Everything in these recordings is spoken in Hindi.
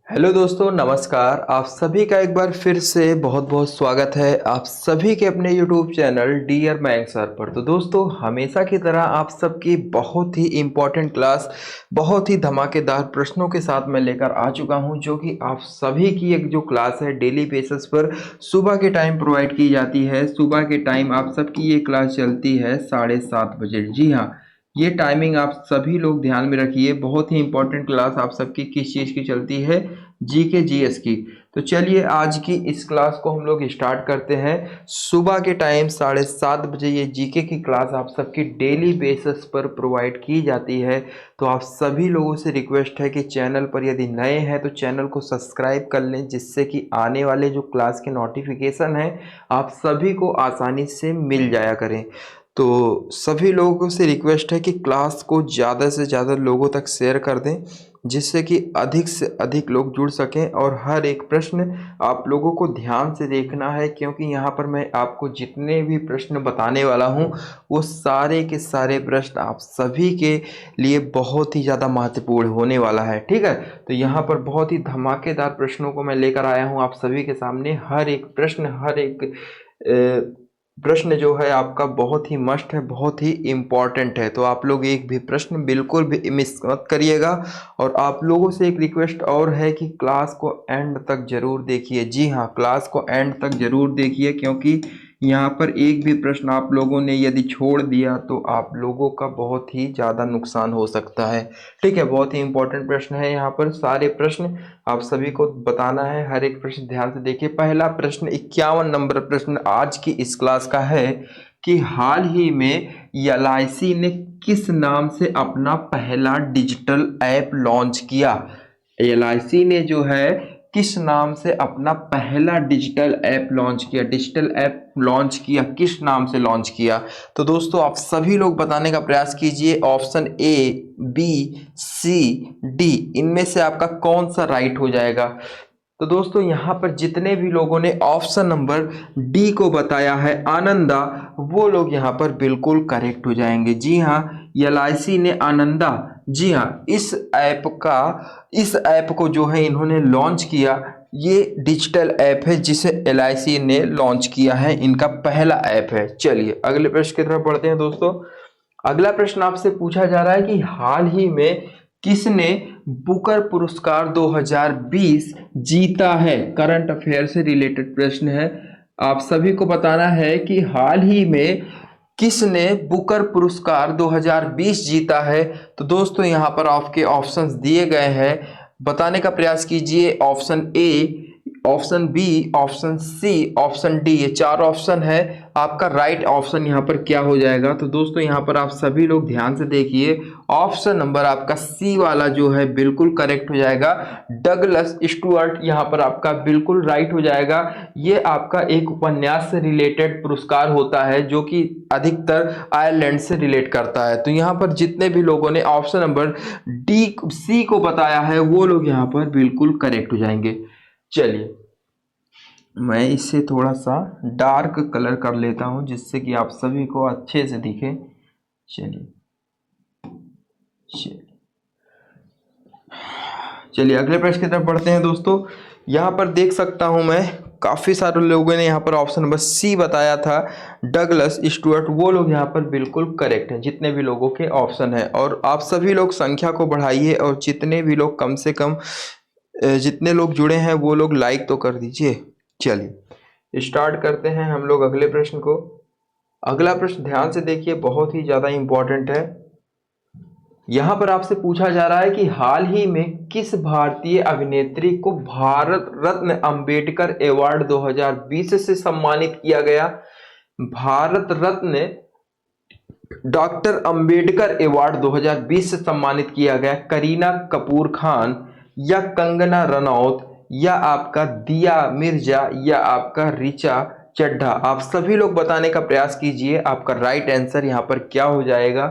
हेलो दोस्तों, नमस्कार। आप सभी का एक बार फिर से बहुत बहुत स्वागत है आप सभी के अपने YouTube channel dear maths sir पर। तो दोस्तों, हमेशा की तरह आप सबकी बहुत ही इम्पोर्टेंट क्लास, बहुत ही धमाकेदार प्रश्नों के साथ मैं लेकर आ चुका हूं, जो कि आप सभी की एक जो क्लास है डेली बेसिस पर सुबह के टाइम प्रोवाइड की जाती है। सुबह के टाइम आप सबकी ये क्लास चलती है 7:30 बजे। जी हाँ, ये टाइमिंग आप सभी लोग ध्यान में रखिए। बहुत ही इंपॉर्टेंट क्लास आप सबकी किस चीज़ की चलती है? जीके जीएस की। तो चलिए आज की इस क्लास को हम लोग स्टार्ट करते हैं। सुबह के टाइम 7:30 बजे ये जीके की क्लास आप सबकी डेली बेसिस पर प्रोवाइड की जाती है। तो आप सभी लोगों से रिक्वेस्ट है कि चैनल पर यदि नए हैं तो चैनल को सब्सक्राइब कर लें, जिससे कि आने वाले जो क्लास के नोटिफिकेशन है आप सभी को आसानी से मिल जाया करें। तो सभी लोगों से रिक्वेस्ट है कि क्लास को ज़्यादा से ज़्यादा लोगों तक शेयर कर दें, जिससे कि अधिक से अधिक लोग जुड़ सकें। और हर एक प्रश्न आप लोगों को ध्यान से देखना है, क्योंकि यहाँ पर मैं आपको जितने भी प्रश्न बताने वाला हूँ वो सारे के सारे प्रश्न आप सभी के लिए बहुत ही ज़्यादा महत्वपूर्ण होने वाला है। ठीक है, तो यहाँ पर बहुत ही धमाकेदार प्रश्नों को मैं लेकर आया हूँ आप सभी के सामने। हर एक प्रश्न, हर एक प्रश्न जो है आपका बहुत ही मस्ट है, बहुत ही इम्पॉर्टेंट है। तो आप लोग एक भी प्रश्न बिल्कुल भी मिस मत करिएगा। और आप लोगों से एक रिक्वेस्ट और है कि क्लास को एंड तक जरूर देखिए। जी हाँ, क्लास को एंड तक जरूर देखिए, क्योंकि यहाँ पर एक भी प्रश्न आप लोगों ने यदि छोड़ दिया तो आप लोगों का बहुत ही ज़्यादा नुकसान हो सकता है। ठीक है, बहुत ही इंपॉर्टेंट प्रश्न है। यहाँ पर सारे प्रश्न आप सभी को बताना है। हर एक प्रश्न ध्यान से देखिए। पहला प्रश्न 51 नंबर प्रश्न आज की इस क्लास का है कि हाल ही में एलआईसी ने किस नाम से अपना पहला डिजिटल ऐप लॉन्च किया? एलआईसी ने जो है किस नाम से अपना पहला डिजिटल ऐप लॉन्च किया? डिजिटल ऐप लॉन्च किया, किस नाम से लॉन्च किया? तो दोस्तों आप सभी लोग बताने का प्रयास कीजिए। Option A, B, C, D, इनमें से आपका कौन सा राइट हो जाएगा? तो दोस्तों यहाँ पर जितने भी लोगों ने ऑप्शन नंबर डी को बताया है, आनंदा, वो लोग यहाँ पर बिल्कुल करेक्ट हो जाएंगे। जी हाँ, एलआईसी ने आनंदा, जी हाँ, इस ऐप को जो है इन्होंने लॉन्च किया। ये डिजिटल ऐप है जिसे एलआईसी ने लॉन्च किया है, इनका पहला ऐप है। चलिए अगले प्रश्न की तरफ बढ़ते हैं दोस्तों। अगला प्रश्न आपसे पूछा जा रहा है कि हाल ही में किसने बुकर पुरस्कार 2020 जीता है? करंट अफेयर से रिलेटेड प्रश्न है। आप सभी को बताना है कि हाल ही में किसने बुकर पुरस्कार 2020 जीता है। तो दोस्तों यहाँ पर आपके ऑप्शंस दिए गए हैं, बताने का प्रयास कीजिए। Option A, option B, option C, option D, ये चार ऑप्शन है। आपका राइट ऑप्शन यहाँ पर क्या हो जाएगा? तो दोस्तों यहाँ पर आप सभी लोग ध्यान से देखिए। ऑप्शन नंबर आपका सी वाला जो है बिल्कुल करेक्ट हो जाएगा। डगलस स्टुअर्ट यहाँ पर आपका बिल्कुल राइट हो जाएगा। ये आपका एक उपन्यास से रिलेटेड पुरस्कार होता है, जो कि अधिकतर आयरलैंड से रिलेट करता है। तो यहाँ पर जितने भी लोगों ने ऑप्शन नंबर डी, सी को बताया है, वो लोग यहाँ पर बिल्कुल करेक्ट हो जाएंगे। चलिए मैं इसे थोड़ा सा डार्क कलर कर लेता हूं, जिससे कि आप सभी को अच्छे से दिखे। चलिए चलिए चलिए अगले प्रश्न की तरफ बढ़ते हैं दोस्तों। यहाँ पर देख सकता हूं मैं काफ़ी सारे लोगों ने यहाँ पर ऑप्शन नंबर सी बताया था, डगलस स्टुअर्ट, वो लोग यहाँ पर बिल्कुल करेक्ट हैं, जितने भी लोगों के ऑप्शन है। और आप सभी लोग संख्या को बढ़ाइए, और जितने भी लोग कम से कम जितने लोग जुड़े हैं वो लोग लाइक तो कर दीजिए। चलिए स्टार्ट करते हैं हम लोग अगले प्रश्न को। अगला प्रश्न ध्यान से देखिए, बहुत ही ज्यादा इंपॉर्टेंट है। यहां पर आपसे पूछा जा रहा है कि हाल ही में किस भारतीय अभिनेत्री को भारत रत्न अंबेडकर अवार्ड 2020 से सम्मानित किया गया? भारत रत्न डॉक्टर अंबेडकर अवार्ड 2020 से सम्मानित किया गया। करीना कपूर खान, या कंगना रनौत, या आपका दिया मिर्जा, या आपका ऋचा चड्ढा? आप सभी लोग बताने का प्रयास कीजिए, आपका राइट आंसर यहाँ पर क्या हो जाएगा?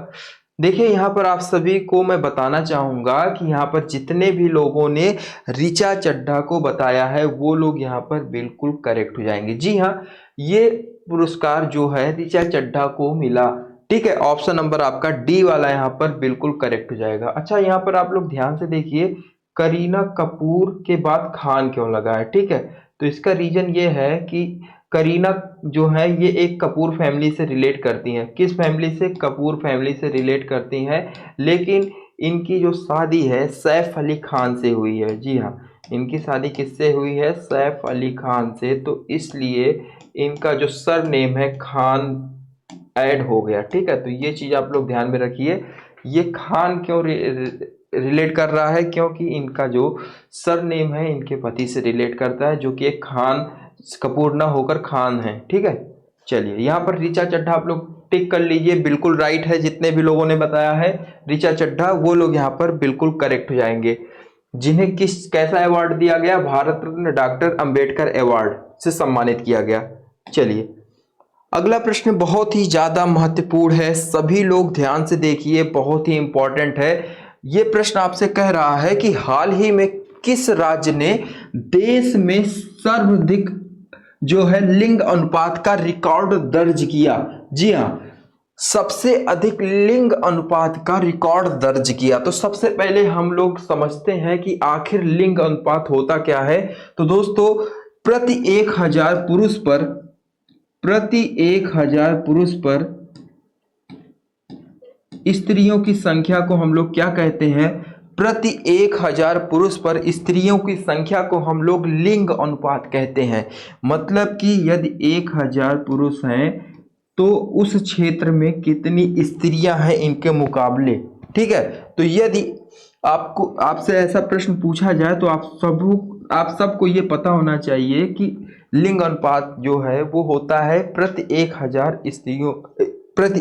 देखिए यहाँ पर आप सभी को मैं बताना चाहूंगा कि यहाँ पर जितने भी लोगों ने ऋचा चड्ढा को बताया है वो लोग यहाँ पर बिल्कुल करेक्ट हो जाएंगे। जी हाँ, ये पुरस्कार जो है ऋचा चड्ढा को मिला। ठीक है, ऑप्शन नंबर आपका डी वाला यहाँ पर बिल्कुल करेक्ट हो जाएगा। अच्छा, यहाँ पर आप लोग ध्यान से देखिए, करीना कपूर के बाद खान क्यों लगा है, ठीक है। तो इसका रीजन ये है कि करीना जो है ये एक कपूर फैमिली से रिलेट करती हैं। किस फैमिली से? कपूर फैमिली से रिलेट करती हैं, लेकिन इनकी जो शादी है सैफ अली खान से हुई है। जी हाँ, इनकी शादी किससे हुई है? सैफ अली खान से। तो इसलिए इनका जो सर नेम है खान ऐड हो गया, ठीक है। तो ये चीज आप लोग ध्यान में रखिए। ये खान क्यों रिलेट कर रहा है? क्योंकि इनका जो सर नेम है इनके पति से रिलेट करता है, जो कि एक खान कपूर ना होकर खान है, ठीक है। चलिए यहाँ पर ऋचा चड्ढा आप लोग टिक कर लीजिए, बिल्कुल राइट है। जितने भी लोगों ने बताया है ऋचा चड्ढा, वो लोग यहाँ पर बिल्कुल करेक्ट हो जाएंगे। जिन्हें कैसा अवार्ड दिया गया? भारत रत्न डॉक्टर अंबेडकर अवार्ड से सम्मानित किया गया। चलिए अगला प्रश्न बहुत ही ज्यादा महत्वपूर्ण है, सभी लोग ध्यान से देखिए, बहुत ही इंपॉर्टेंट है। ये प्रश्न आपसे कह रहा है कि हाल ही में किस राज्य ने देश में सर्वाधिक जो है लिंग अनुपात का रिकॉर्ड दर्ज किया? जी हाँ, सबसे अधिक लिंग अनुपात का रिकॉर्ड दर्ज किया। तो सबसे पहले हम लोग समझते हैं कि आखिर लिंग अनुपात होता क्या है। तो दोस्तों प्रति 1000 पुरुष पर स्त्रियों की संख्या को हम लोग क्या कहते हैं? प्रति 1000 पुरुष पर स्त्रियों की संख्या को हम लोग लिंग अनुपात कहते हैं। मतलब कि यदि 1000 पुरुष हैं तो उस क्षेत्र में कितनी स्त्रियां हैं इनके मुकाबले, ठीक है। तो यदि आपसे ऐसा प्रश्न पूछा जाए तो आप सबको ये पता होना चाहिए कि लिंग अनुपात जो है वो होता है प्रति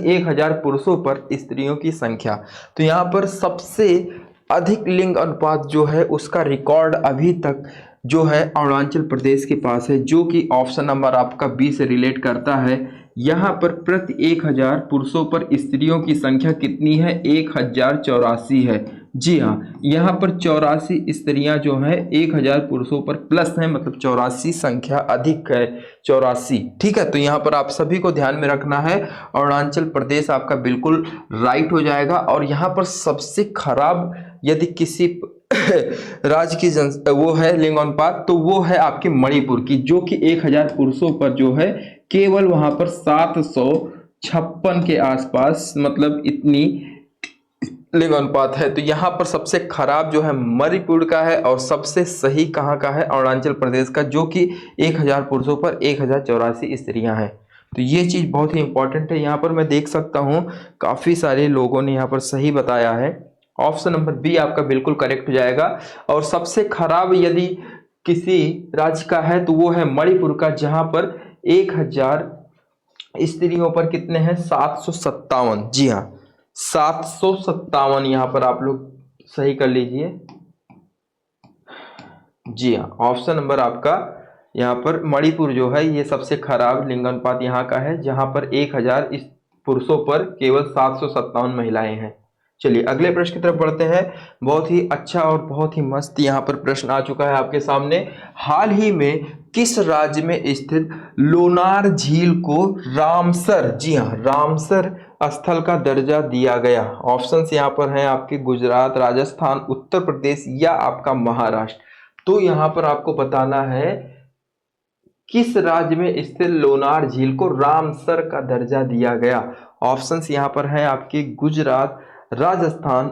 1000 पुरुषों पर स्त्रियों की संख्या। तो यहाँ पर सबसे अधिक लिंग अनुपात जो है उसका रिकॉर्ड अभी तक जो है अरुणाचल प्रदेश के पास है, जो कि ऑप्शन नंबर आपका बी से रिलेट करता है। यहाँ पर प्रति 1000 पुरुषों पर स्त्रियों की संख्या कितनी है? 1084 है। जी हाँ, यहाँ पर 84 स्त्रियां जो हैं 1000 पुरुषों पर प्लस हैं, मतलब 84 संख्या अधिक है, 84, ठीक है। तो यहाँ पर आप सभी को ध्यान में रखना है, अरुणाचल प्रदेश आपका बिल्कुल राइट हो जाएगा। और यहाँ पर सबसे खराब यदि किसी राज्य की वो है लिंग अनुपात, तो वो है आपके मणिपुर की, जो कि 1000 पुरुषों पर जो है केवल वहां पर 756 के आसपास, मतलब इतनी लिंग अनुपात है। तो यहाँ पर सबसे खराब जो है मणिपुर का है और सबसे सही कहाँ का है? अरुणाचल प्रदेश का, जो कि 1000 पुरुषों पर 1084 स्त्रियां हैं। तो ये चीज बहुत ही इंपॉर्टेंट है। यहाँ पर मैं देख सकता हूँ काफी सारे लोगों ने यहाँ पर सही बताया है। ऑप्शन नंबर बी आपका बिल्कुल करेक्ट हो जाएगा। और सबसे खराब यदि किसी राज्य का है तो वो है मणिपुर का, जहां पर 1000 स्त्रियों पर कितने हैं? 757। जी हाँ, 757 यहाँ पर आप लोग सही कर लीजिए। जी हाँ, ऑप्शन नंबर आपका यहाँ पर मणिपुर जो है ये सबसे खराब लिंग अनुपात यहाँ का है, जहां पर 1000 पुरुषों पर केवल 757 महिलाएं हैं। चलिए अगले प्रश्न की तरफ बढ़ते हैं। बहुत ही अच्छा और बहुत ही मस्त यहाँ पर प्रश्न आ चुका है आपके सामने। हाल ही में किस राज्य में स्थित लोनार झील को रामसर, जी हाँ, रामसर स्थल का दर्जा दिया गया? ऑप्शंस यहाँ पर हैं आपके गुजरात, राजस्थान, उत्तर प्रदेश या आपका महाराष्ट्र। तो यहाँ पर आपको बताना है किस राज्य में स्थित लोनार झील को रामसर का दर्जा दिया गया। ऑप्शंस यहाँ पर हैं आपके गुजरात, राजस्थान,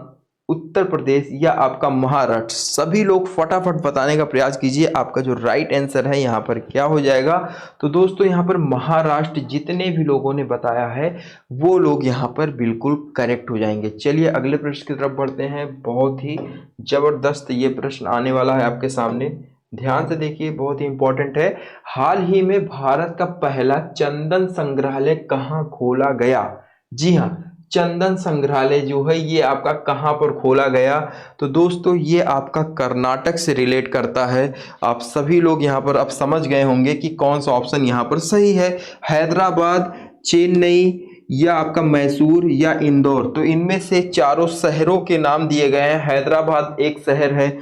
उत्तर प्रदेश या आपका महाराष्ट्र। सभी लोग फटाफट बताने का प्रयास कीजिए, आपका जो राइट आंसर है यहाँ पर क्या हो जाएगा। तो दोस्तों यहाँ पर महाराष्ट्र, जितने भी लोगों ने बताया है वो लोग यहाँ पर बिल्कुल करेक्ट हो जाएंगे। चलिए अगले प्रश्न की तरफ बढ़ते हैं। बहुत ही जबरदस्त ये प्रश्न आने वाला है आपके सामने, ध्यान से देखिए, बहुत ही इंपॉर्टेंट है। हाल ही में भारत का पहला चंदन संग्रहालय कहाँ खोला गया? जी हाँ, चंदन संग्रहालय जो है ये आपका कहाँ पर खोला गया? तो दोस्तों ये आपका कर्नाटक से रिलेट करता है। आप सभी लोग यहाँ पर अब समझ गए होंगे कि कौन सा ऑप्शन यहाँ पर सही है। हैदराबाद, चेन्नई या आपका मैसूर या इंदौर। तो इनमें से चारों शहरों के नाम दिए गए हैं। हैदराबाद एक शहर है,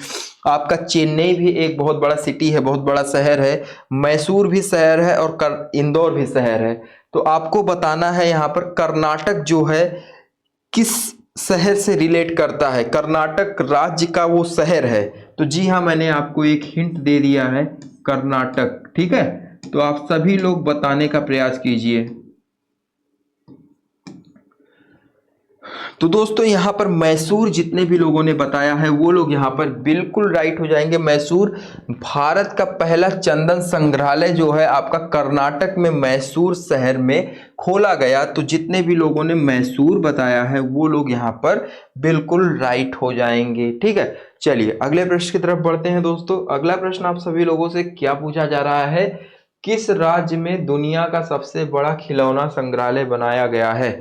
आपका चेन्नई भी एक बहुत बड़ा सिटी है, बहुत बड़ा शहर है, मैसूर भी शहर है और इंदौर भी शहर है। तो आपको बताना है यहाँ पर कर्नाटक जो है किस शहर से रिलेट करता है, कर्नाटक राज्य का वो शहर है। तो जी हाँ, मैंने आपको एक हिंट दे दिया है, कर्नाटक। ठीक है, तो आप सभी लोग बताने का प्रयास कीजिए। तो दोस्तों यहाँ पर मैसूर जितने भी लोगों ने बताया है वो लोग यहाँ पर बिल्कुल राइट हो जाएंगे। मैसूर भारत का पहला चंदन संग्रहालय जो है आपका कर्नाटक में मैसूर शहर में खोला गया। तो जितने भी लोगों ने मैसूर बताया है वो लोग यहाँ पर बिल्कुल राइट हो जाएंगे। ठीक है, चलिए अगले प्रश्न की तरफ बढ़ते हैं दोस्तों। अगला प्रश्न आप सभी लोगों से क्या पूछा जा रहा है, किस राज्य में दुनिया का सबसे बड़ा खिलौना संग्रहालय बनाया गया है।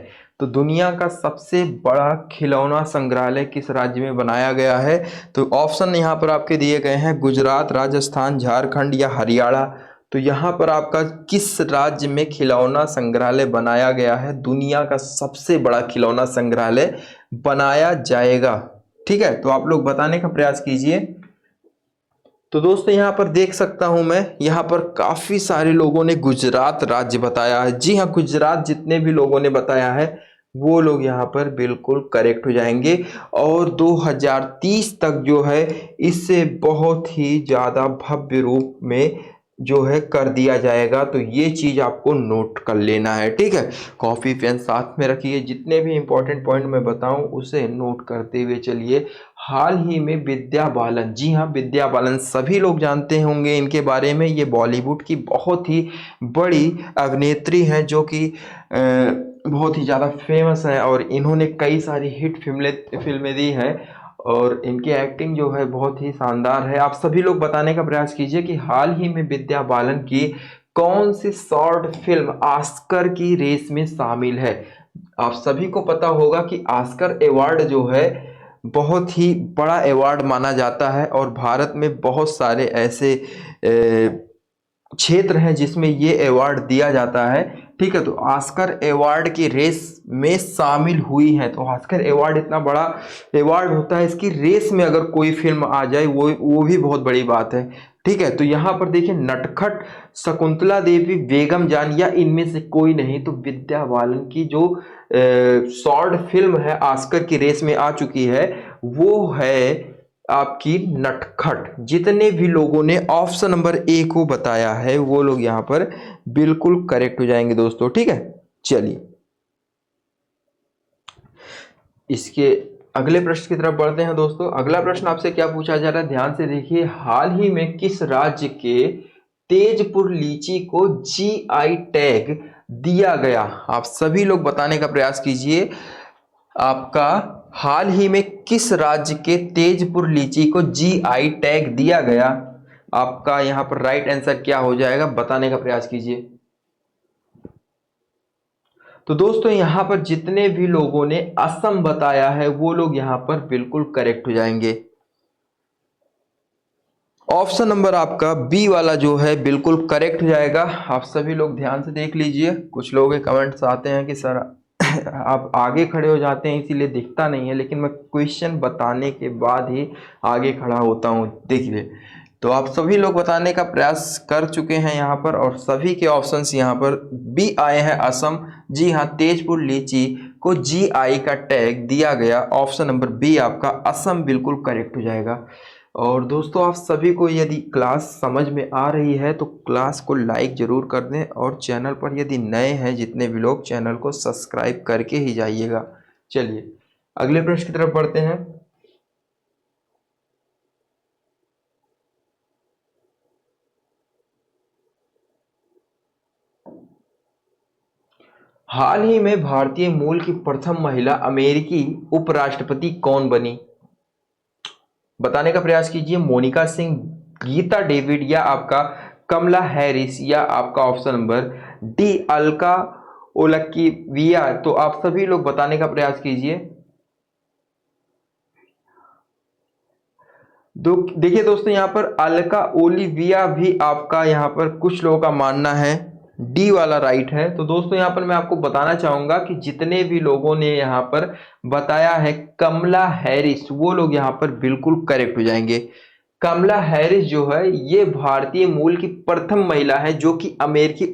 तो दुनिया का सबसे बड़ा खिलौना संग्रहालय किस राज्य में बनाया गया है। तो ऑप्शन यहाँ पर आपके दिए गए हैं, गुजरात, राजस्थान, झारखंड या हरियाणा। तो यहाँ पर आपका किस राज्य में खिलौना संग्रहालय बनाया गया है, दुनिया का सबसे बड़ा खिलौना संग्रहालय बनाया जाएगा। ठीक है, तो आप लोग बताने का प्रयास कीजिए। तो दोस्तों यहाँ पर देख सकता हूं मैं, यहाँ पर काफी सारे लोगों ने गुजरात राज्य बताया है। जी हाँ, गुजरात जितने भी लोगों ने बताया है वो लोग यहाँ पर बिल्कुल करेक्ट हो जाएंगे। और 2030 तक जो है इससे बहुत ही ज्यादा भव्य रूप में जो है कर दिया जाएगा। तो ये चीज आपको नोट कर लेना है। ठीक है, कॉपी पेन साथ में रखिए, जितने भी इंपॉर्टेंट पॉइंट मैं बताऊं उसे नोट करते हुए चलिए। हाल ही में विद्या बालन, जी हाँ विद्या बालन सभी लोग जानते होंगे इनके बारे में। ये बॉलीवुड की बहुत ही बड़ी अभिनेत्री हैं जो कि बहुत ही ज़्यादा फेमस है और इन्होंने कई सारी हिट फिल्में दी हैं और इनकी एक्टिंग जो है बहुत ही शानदार है। आप सभी लोग बताने का प्रयास कीजिए कि हाल ही में विद्या बालन की कौन सी शॉर्ट फिल्म ऑस्कर की रेस में शामिल है। आप सभी को पता होगा कि ऑस्कर अवार्ड जो है बहुत ही बड़ा अवार्ड माना जाता है और भारत में बहुत सारे ऐसे क्षेत्र हैं जिसमें ये अवार्ड दिया जाता है। ठीक है, तो ऑस्कर अवार्ड की रेस में शामिल हुई है। तो ऑस्कर अवार्ड इतना बड़ा अवार्ड होता है, इसकी रेस में अगर कोई फिल्म आ जाए वो भी बहुत बड़ी बात है। ठीक है, तो यहाँ पर देखिए, नटखट, शकुंतला देवी, बेगम जान या इनमें से कोई नहीं। तो विद्या बालन की जो शॉर्ट फिल्म है ऑस्कर की रेस में आ चुकी है वो है आपकी नटखट। जितने भी लोगों ने ऑप्शन नंबर ए को बताया है वो लोग यहाँ पर बिल्कुल करेक्ट हो जाएंगे दोस्तों। ठीक है, चलिए इसके अगले प्रश्न की तरफ बढ़ते हैं दोस्तों। अगला प्रश्न आपसे क्या पूछा जा रहा है, ध्यान से देखिए। हाल ही में किस राज्य के तेजपुर लीची को जीआई टैग दिया गया। आप सभी लोग बताने का प्रयास कीजिए। आपका हाल ही में किस राज्य के तेजपुर लीची को जीआई टैग दिया गया। आपका यहां पर राइट आंसर क्या हो जाएगा, बताने का प्रयास कीजिए। तो दोस्तों यहां पर जितने भी लोगों ने असम बताया है वो लोग यहां पर बिल्कुल करेक्ट हो जाएंगे। ऑप्शन नंबर आपका बी वाला जो है बिल्कुल करेक्ट हो जाएगा। आप सभी लोग ध्यान से देख लीजिए। कुछ लोग कमेंट्स आते हैं कि सर आप आगे खड़े हो जाते हैं इसीलिए दिखता नहीं है, लेकिन मैं क्वेश्चन बताने के बाद ही आगे खड़ा होता हूं। देखिए, तो आप सभी लोग बताने का प्रयास कर चुके हैं यहाँ पर और सभी के ऑप्शंस यहाँ पर बी आए हैं, असम। जी हाँ, तेजपुर लीची को जीआई का टैग दिया गया। ऑप्शन नंबर बी आपका असम बिल्कुल करेक्ट हो जाएगा। और दोस्तों आप सभी को यदि क्लास समझ में आ रही है तो क्लास को लाइक ज़रूर कर दें और चैनल पर यदि नए हैं जितने भी लोग, चैनल को सब्सक्राइब करके ही जाइएगा। चलिए अगले प्रश्न की तरफ बढ़ते हैं। हाल ही में भारतीय मूल की प्रथम महिला अमेरिकी उपराष्ट्रपति कौन बनी। बताने का प्रयास कीजिए। मोनिका सिंह, गीता डेविड या आपका कमला हैरिस या आपका ऑप्शन नंबर डी अलका ओलक्कीविया। तो आप सभी लोग बताने का प्रयास कीजिए। देखिए दोस्तों, यहाँ पर अलका ओलिविया भी आपका यहाँ पर कुछ लोगों का मानना है डी वाला राइट है। तो दोस्तों यहाँ पर मैं आपको बताना चाहूंगा कि जितने भी लोगों ने यहाँ पर बताया है कमला हैरिस वो लोग यहाँ पर बिल्कुल करेक्ट हो जाएंगे। कमला हैरिस जो है ये भारतीय मूल की प्रथम महिला है जो कि अमेरिकी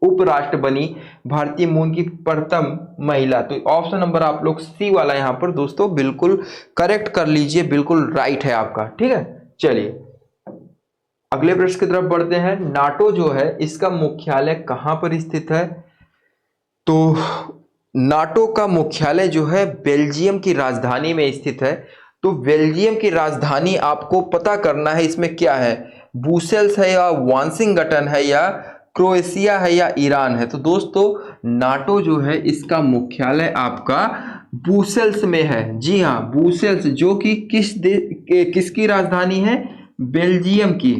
उपराष्ट्र बनी, भारतीय मूल की प्रथम महिला। तो ऑप्शन नंबर आप लोग सी वाला यहाँ पर दोस्तों बिल्कुल करेक्ट कर लीजिए, बिल्कुल राइट है आपका। ठीक है, चलिए अगले प्रश्न की तरफ बढ़ते हैं। नाटो जो है इसका मुख्यालय कहां पर स्थित है? तो नाटो का मुख्यालय जो है बेल्जियम की राजधानी में स्थित है। तो बेल्जियम की राजधानी आपको पता करना है, इसमें क्या है, ब्रुसेल्स है या वाशिंगटन है या क्रोएशिया है या ईरान है? तो दोस्तों नाटो जो है इसका मुख्यालय आपका ब्रुसेल्स में है। जी हाँ, ब्रुसेल्स जो कि किसकी राजधानी है? बेल्जियम की।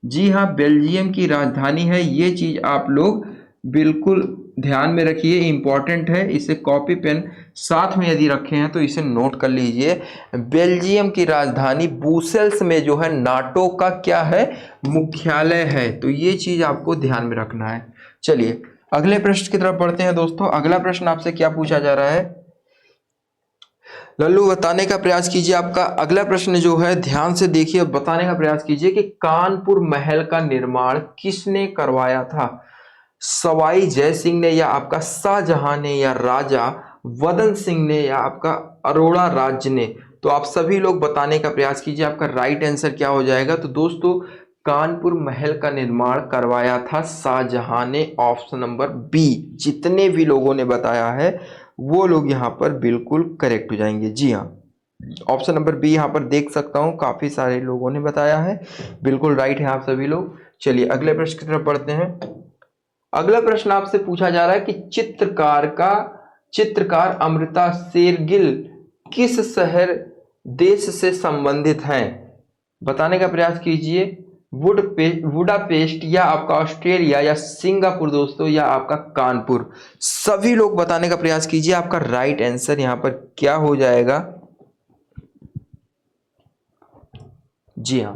जी हाँ, बेल्जियम की राजधानी है। ये चीज आप लोग बिल्कुल ध्यान में रखिए, इंपॉर्टेंट है। इसे कॉपी पेन साथ में यदि रखे हैं तो इसे नोट कर लीजिए। बेल्जियम की राजधानी ब्रुसेल्स में जो है नाटो का क्या है, मुख्यालय है। तो ये चीज आपको ध्यान में रखना है। चलिए अगले प्रश्न की तरफ बढ़ते हैं दोस्तों। अगला प्रश्न आपसे क्या पूछा जा रहा है, लल्लू बताने का प्रयास कीजिए। आपका अगला प्रश्न जो है ध्यान से देखिए, बताने का प्रयास कीजिए कि कानपुर महल का निर्माण किसने करवाया था? सवाई जय सिंह ने या आपका शाहजहां ने या राजा वदन सिंह ने या आपका अरोड़ा राज्य ने? तो आप सभी लोग बताने का प्रयास कीजिए, आपका राइट आंसर क्या हो जाएगा? तो दोस्तों कानपुर महल का निर्माण करवाया था शाहजहां ने, ऑप्शन नंबर बी। जितने भी लोगों ने बताया है वो लोग यहाँ पर बिल्कुल करेक्ट हो जाएंगे। जी हाँ, ऑप्शन नंबर बी यहाँ पर देख सकता हूँ काफी सारे लोगों ने बताया है, बिल्कुल राइट है आप सभी लोग। चलिए अगले प्रश्न की तरफ बढ़ते हैं। अगला प्रश्न आपसे पूछा जा रहा है कि चित्रकार अमृता शेरगिल किस शहर देश से संबंधित हैं? बताने का प्रयास कीजिए। वुडापेस्ट या आपका ऑस्ट्रेलिया या सिंगापुर दोस्तों या आपका कानपुर? सभी लोग बताने का प्रयास कीजिए, आपका राइट आंसर यहां पर क्या हो जाएगा? जी हां,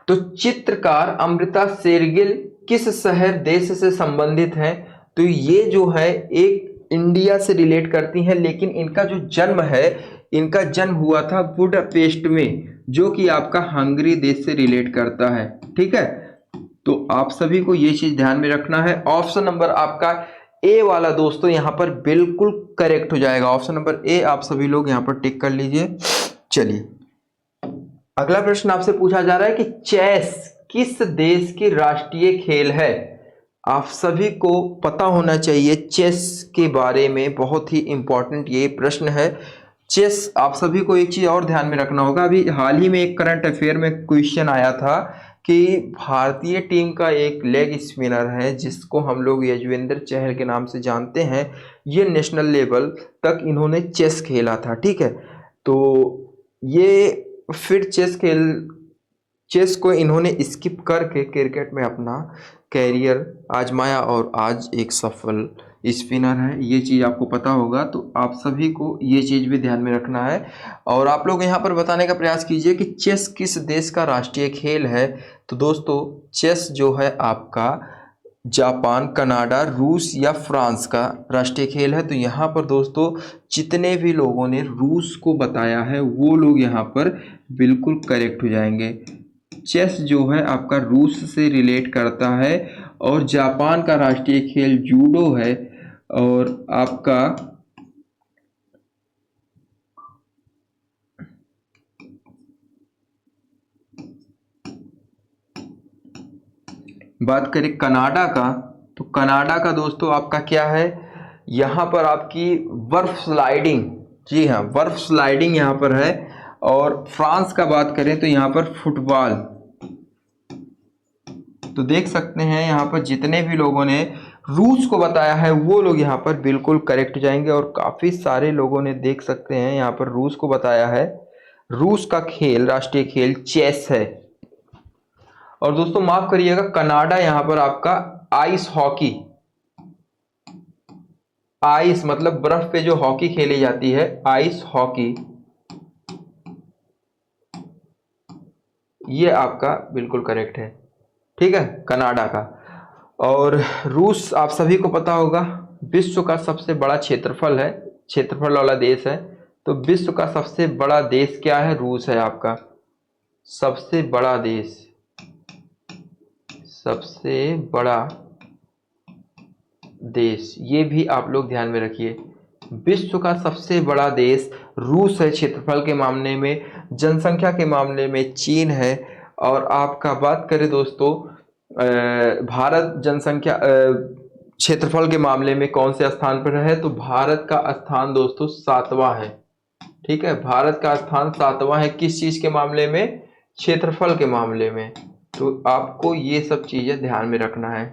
तो चित्रकार अमृता शेरगिल किस शहर देश से संबंधित है? तो ये जो है एक इंडिया से रिलेट करती हैं, लेकिन इनका जो जन्म है, इनका जन्म हुआ था बुडापेस्ट में, जो कि आपका हंगरी देश से रिलेट करता है। ठीक है, तो आप सभी को ये चीज ध्यान में रखना है। ऑप्शन नंबर आपका ए वाला दोस्तों यहाँ पर बिल्कुल करेक्ट हो जाएगा। ऑप्शन नंबर ए आप सभी लोग यहाँ पर टिक कर लीजिए। चलिए अगला प्रश्न आपसे पूछा जा रहा है कि चेस किस देश की राष्ट्रीय खेल है? आप सभी को पता होना चाहिए चेस के बारे में, बहुत ही इंपॉर्टेंट ये प्रश्न है। चेस आप सभी को एक चीज और ध्यान में रखना होगा, अभी हाल ही में एक करंट अफेयर में क्वेश्चन आया था कि भारतीय टीम का एक लेग स्पिनर है जिसको हम लोग यजुवेंद्र चहल के नाम से जानते हैं, ये नेशनल लेवल तक इन्होंने चेस खेला था। ठीक है, तो ये फिर चेस को इन्होंने स्किप करके क्रिकेट में अपना कैरियर आजमाया और आज एक सफल स्पिनर है। ये चीज़ आपको पता होगा, तो आप सभी को ये चीज़ भी ध्यान में रखना है। और आप लोग यहाँ पर बताने का प्रयास कीजिए कि चेस किस देश का राष्ट्रीय खेल है। तो दोस्तों चेस जो है आपका जापान, कनाडा, रूस या फ्रांस का राष्ट्रीय खेल है। तो यहाँ पर दोस्तों जितने भी लोगों ने रूस को बताया है वो लोग यहाँ पर बिल्कुल करेक्ट हो जाएंगे। चेस जो है आपका रूस से रिलेट करता है और जापान का राष्ट्रीय खेल जूडो है। और आपका बात करें कनाडा का, तो कनाडा का दोस्तों आपका क्या है, यहाँ पर आपकी बर्फ स्लाइडिंग, जी हाँ बर्फ स्लाइडिंग यहाँ पर है। और फ्रांस का बात करें तो यहाँ पर फुटबॉल। तो देख सकते हैं यहाँ पर जितने भी लोगों ने रूस को बताया है वो लोग यहाँ पर बिल्कुल करेक्ट जाएंगे। और काफ़ी सारे लोगों ने देख सकते हैं यहाँ पर रूस को बताया है। रूस का खेल राष्ट्रीय खेल चेस है। और दोस्तों माफ करिएगा, कनाडा यहाँ पर आपका आइस हॉकी, आइस मतलब बर्फ पे जो हॉकी खेली जाती है, आइस हॉकी, ये आपका बिल्कुल करेक्ट है। ठीक है, कनाडा का। और रूस आप सभी को पता होगा विश्व का सबसे बड़ा क्षेत्रफल है, क्षेत्रफल वाला देश है। तो विश्व का सबसे बड़ा देश क्या है, रूस है आपका। सबसे बड़ा देश, सबसे बड़ा देश, ये भी आप लोग ध्यान में रखिए। विश्व का सबसे बड़ा देश रूस है, क्षेत्रफल के मामले में, जनसंख्या के मामले में चीन है। और आपका बात करें दोस्तों, भारत जनसंख्या क्षेत्रफल के मामले में कौन से स्थान पर है, तो भारत का स्थान दोस्तों 7वां है। ठीक है, भारत का स्थान 7वां है। किस चीज के मामले में? क्षेत्रफल के मामले में। तो आपको ये सब चीजें ध्यान में रखना है।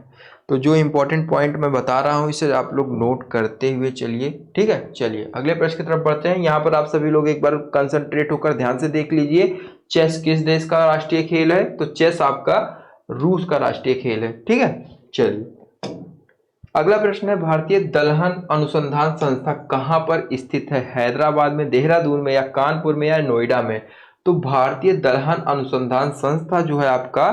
तो जो इंपॉर्टेंट पॉइंट मैं बता रहा हूँ इसे आप लोग नोट करते हुए चलिए। ठीक है, चलिए अगले प्रश्न की तरफ बढ़ते हैं। यहाँ पर आप सभी लोग एक बार कंसंट्रेट होकर ध्यान से देख लीजिए। चेस किस देश का राष्ट्रीय खेल है? तो चेस आपका रूस का राष्ट्रीय खेल है। ठीक है, चलिए अगला प्रश्न है, भारतीय दलहन अनुसंधान संस्था कहाँ पर स्थित है? हैदराबाद में, देहरादून में, या कानपुर में, या नोएडा में? तो भारतीय दलहन अनुसंधान संस्था जो है आपका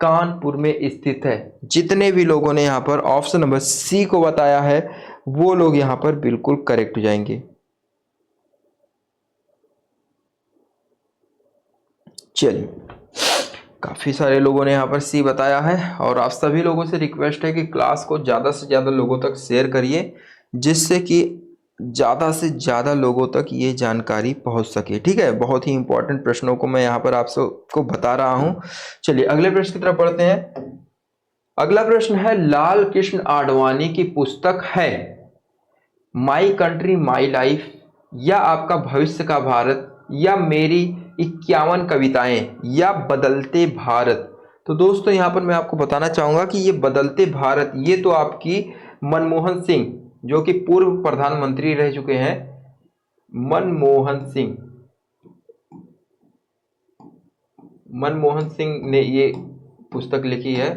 कानपुर में स्थित है। जितने भी लोगों ने यहाँ पर ऑप्शन नंबर सी को बताया है वो लोग यहाँ पर बिल्कुल करेक्ट हो जाएंगे। चलिए, काफी सारे लोगों ने यहाँ पर सी बताया है और आप सभी लोगों से रिक्वेस्ट है कि क्लास को ज़्यादा से ज़्यादा लोगों तक शेयर करिए, जिससे कि ज़्यादा से ज़्यादा लोगों तक ये जानकारी पहुँच सके। ठीक है, बहुत ही इंपॉर्टेंट प्रश्नों को मैं यहाँ पर आप सबको बता रहा हूँ। चलिए अगले प्रश्न की तरफ बढ़ते हैं। अगला प्रश्न है, लाल कृष्ण आडवाणी की पुस्तक है माई कंट्री माई लाइफ, या आपका भविष्य का भारत, या मेरी 51 कविताएं, या बदलते भारत? तो दोस्तों यहाँ पर मैं आपको बताना चाहूंगा कि ये बदलते भारत, ये तो आपकी मनमोहन सिंह जो कि पूर्व प्रधानमंत्री रह चुके हैं, मनमोहन सिंह ने ये पुस्तक लिखी है।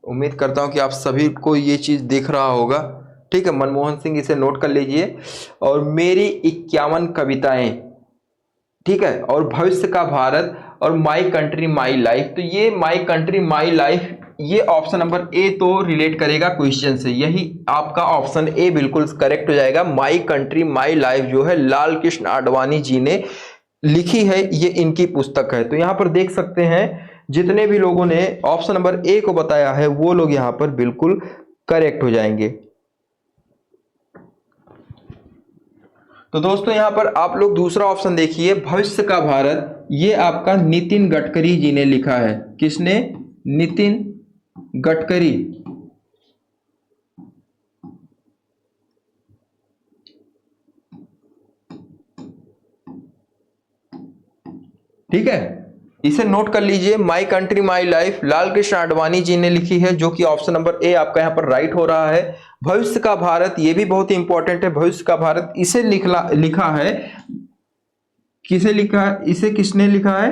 उम्मीद करता हूं कि आप सभी को ये चीज दिख रहा होगा। ठीक है, मनमोहन सिंह, इसे नोट कर लीजिए। और मेरी 51 कविताएं, ठीक है, और भविष्य का भारत, और माई कंट्री माई लाइफ। तो ये माई कंट्री माई लाइफ, ये ऑप्शन नंबर ए तो रिलेट करेगा क्वेश्चन से, यही आपका ऑप्शन ए बिल्कुल करेक्ट हो जाएगा। माई कंट्री माई लाइफ जो है लाल कृष्ण आडवाणी जी ने लिखी है, ये इनकी पुस्तक है। तो यहां पर देख सकते हैं जितने भी लोगों ने ऑप्शन नंबर ए को बताया है वो लोग यहां पर बिल्कुल करेक्ट हो जाएंगे। तो दोस्तों यहां पर आप लोग दूसरा ऑप्शन देखिए, भविष्य का भारत, ये आपका नितिन गडकरी जी ने लिखा है। किसने? नितिन गडकरी। ठीक है, इसे नोट कर लीजिए। My country my life Lal Krishna Advani ji ने लिखी है, जो कि ऑप्शन नंबर ए आपका यहां पर राइट हो रहा है। भविष्य का भारत, ये भी बहुत ही इंपॉर्टेंट है। भविष्य का भारत इसे लिखा है, किसे लिखा है? इसे किसने लिखा है?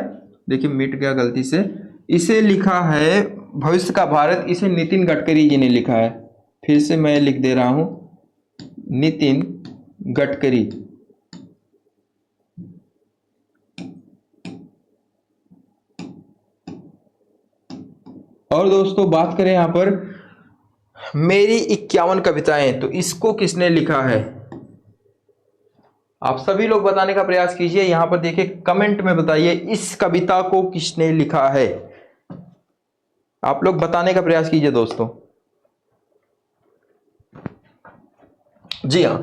देखिए मिट गया गलती से। इसे लिखा है भविष्य का भारत, इसे नितिन गडकरी जी ने लिखा है। फिर से मैं लिख दे रहा हूं, नितिन गडकरी। और दोस्तों बात करें यहां पर मेरी 51 कविताएं, तो इसको किसने लिखा है? आप सभी लोग बताने का प्रयास कीजिए। यहां पर देखिए कमेंट में बताइए इस कविता को किसने लिखा है। आप लोग बताने का प्रयास कीजिए दोस्तों। जी हां,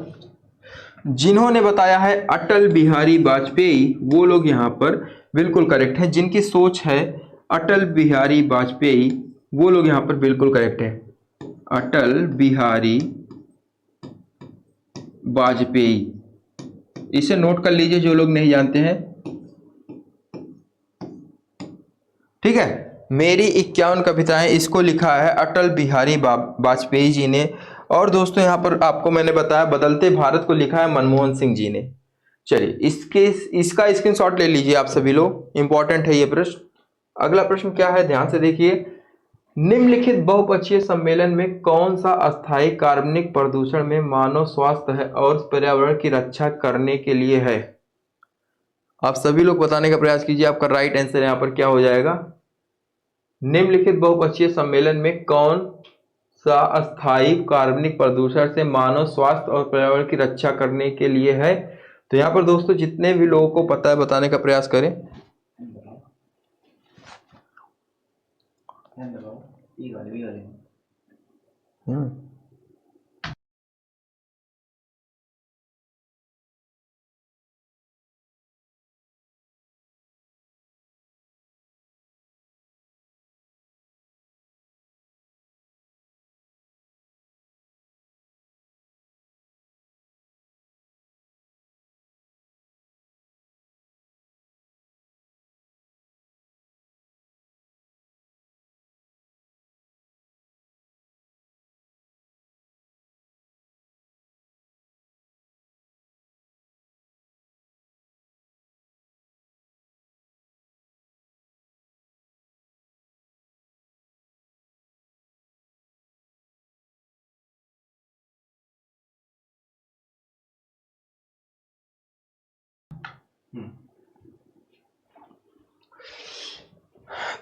जिन्होंने बताया है अटल बिहारी वाजपेयी, वो लोग यहां पर बिल्कुल करेक्ट हैं। जिनकी सोच है अटल बिहारी वाजपेयी, वो लोग यहां पर बिल्कुल करेक्ट हैं। अटल बिहारी वाजपेयी, इसे नोट कर लीजिए जो लोग नहीं जानते हैं। ठीक है, मेरी 51 कविताएं, इसको लिखा है अटल बिहारी वाजपेयी जी ने। और दोस्तों यहां पर आपको मैंने बताया बदलते भारत को लिखा है मनमोहन सिंह जी ने। चलिए इसका स्क्रीनशॉट ले लीजिए आप सभी लोग, इंपॉर्टेंट है ये प्रश्न। अगला प्रश्न क्या है, ध्यान से देखिए। निम्नलिखित बहुपक्षीय सम्मेलन में कौन सा अस्थायी कार्बनिक प्रदूषण में मानव स्वास्थ्य है और पर्यावरण की रक्षा करने के लिए है? आप सभी लोग बताने का प्रयास कीजिए। आपका राइट आंसर यहां पर क्या हो जाएगा? निम्नलिखित बहुपक्षीय सम्मेलन में कौन सा अस्थायी कार्बनिक प्रदूषण से मानव स्वास्थ्य और पर्यावरण की रक्षा करने के लिए है? तो यहां पर दोस्तों जितने भी लोगों को पता है बताने का प्रयास करें। हम्म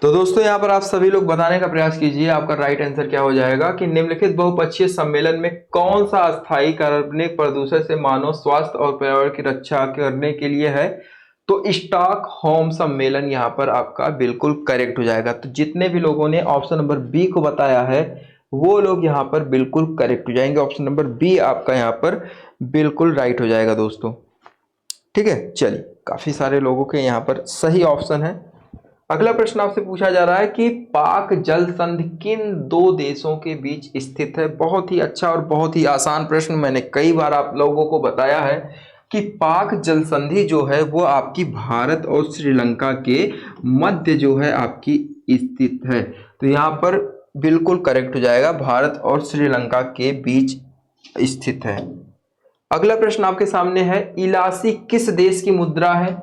तो दोस्तों यहाँ पर आप सभी लोग बताने का प्रयास कीजिए आपका राइट आंसर क्या हो जाएगा कि निम्नलिखित बहुपक्षीय सम्मेलन में कौन सा अस्थायी कार्बनिक प्रदूषण से मानव स्वास्थ्य और पर्यावरण की रक्षा करने के लिए है। तो स्टॉकहोम सम्मेलन यहाँ पर आपका बिल्कुल करेक्ट हो जाएगा। तो जितने भी लोगों ने ऑप्शन नंबर बी को बताया है वो लोग यहाँ पर बिल्कुल करेक्ट हो जाएंगे। ऑप्शन नंबर बी आपका यहाँ पर बिल्कुल राइट हो जाएगा दोस्तों। ठीक है, चलिए काफी सारे लोगों के यहाँ पर सही ऑप्शन है। अगला प्रश्न आपसे पूछा जा रहा है कि पाक जल संधि किन दो देशों के बीच स्थित है। बहुत ही अच्छा और बहुत ही आसान प्रश्न, मैंने कई बार आप लोगों को बताया है कि पाक जल संधि जो है वो आपकी भारत और श्रीलंका के मध्य जो है आपकी स्थित है। तो यहाँ पर बिल्कुल करेक्ट हो जाएगा, भारत और श्रीलंका के बीच स्थित है। अगला प्रश्न आपके सामने है, इलासी किस देश की मुद्रा है।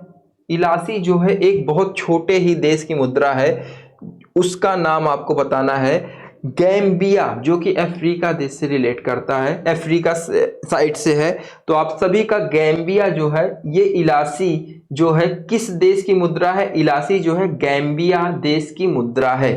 इलासी जो है एक बहुत छोटे ही देश की मुद्रा है, उसका नाम आपको बताना है। गैम्बिया जो कि अफ्रीका देश से रिलेट करता है, अफ्रीका साइड से है। तो आप सभी का गैम्बिया जो है ये इलासी जो है किस देश की मुद्रा है। इलासी जो है गैम्बिया देश की मुद्रा है।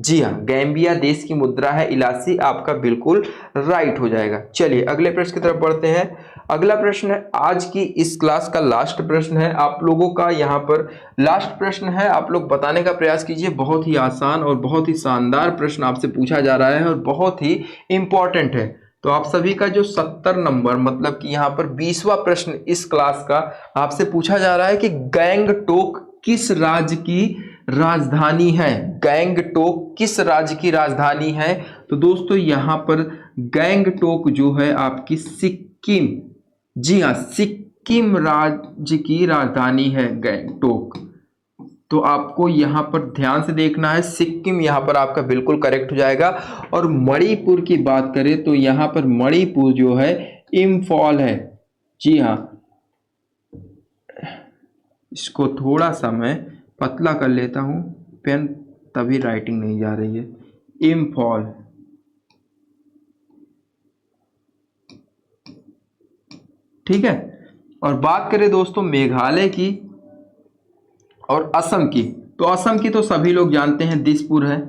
जी हाँ, गैम्बिया देश की मुद्रा है इलासी, आपका बिल्कुल राइट हो जाएगा। चलिए अगले प्रश्न की तरफ बढ़ते हैं। अगला प्रश्न है आज की इस क्लास का लास्ट प्रश्न है, आप लोगों का यहाँ पर लास्ट प्रश्न है, आप लोग बताने का प्रयास कीजिए। बहुत ही आसान और बहुत ही शानदार प्रश्न आपसे पूछा जा रहा है और बहुत ही इंपॉर्टेंट है। तो आप सभी का जो 70 नंबर मतलब कि यहाँ पर 20वां प्रश्न इस क्लास का आपसे पूछा जा रहा है कि गैंगटोक किस राज्य की राजधानी है। गैंगटोक किस राज्य की राजधानी है। तो दोस्तों यहाँ पर गैंगटोक जो है आपकी सिक्किम, जी हाँ सिक्किम राज्य की राजधानी है गैंगटोक। तो आपको यहाँ पर ध्यान से देखना है, सिक्किम यहाँ पर आपका बिल्कुल करेक्ट हो जाएगा। और मणिपुर की बात करें तो यहाँ पर मणिपुर जो है इम्फॉल है। जी हाँ, इसको थोड़ा सा मैं पतला कर लेता हूँ, पेन तभी राइटिंग नहीं जा रही है। इम्फॉल, ठीक है। और बात करें दोस्तों मेघालय की और असम की, तो असम की तो सभी लोग जानते हैं दिसपुर है,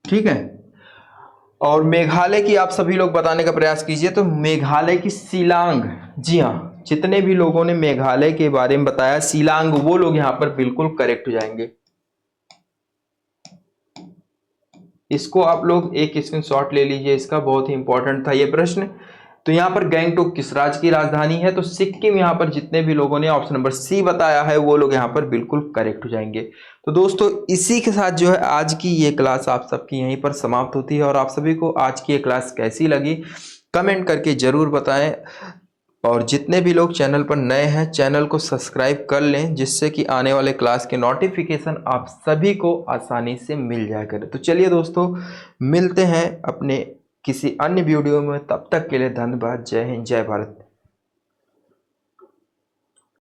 ठीक है। और मेघालय की आप सभी लोग बताने का प्रयास कीजिए, तो मेघालय की शिलांग। जी हाँ, जितने भी लोगों ने मेघालय के बारे में बताया शिलांग, वो लोग यहाँ पर बिल्कुल करेक्ट हो जाएंगे। इसको आप लोग एक स्क्रीनशॉट ले लीजिए, इसका बहुत ही इंपॉर्टेंट था ये प्रश्न। तो यहाँ पर गैंगटोक किस राज्य की राजधानी है। तो सिक्किम, यहाँ पर जितने भी लोगों ने ऑप्शन नंबर सी बताया है वो लोग यहाँ पर बिल्कुल करेक्ट हो जाएंगे। तो दोस्तों इसी के साथ जो है आज की ये क्लास आप सबकी यहीं पर समाप्त होती है। और आप सभी को आज की ये क्लास कैसी लगी कमेंट करके जरूर बताएं। और जितने भी लोग चैनल पर नए हैं चैनल को सब्सक्राइब कर लें, जिससे कि आने वाले क्लास के नोटिफिकेशन आप सभी को आसानी से मिल जाया करे। तो चलिए दोस्तों मिलते हैं अपने किसी अन्य वीडियो में, तब तक के लिए धन्यवाद। जय हिंद, जय भारत।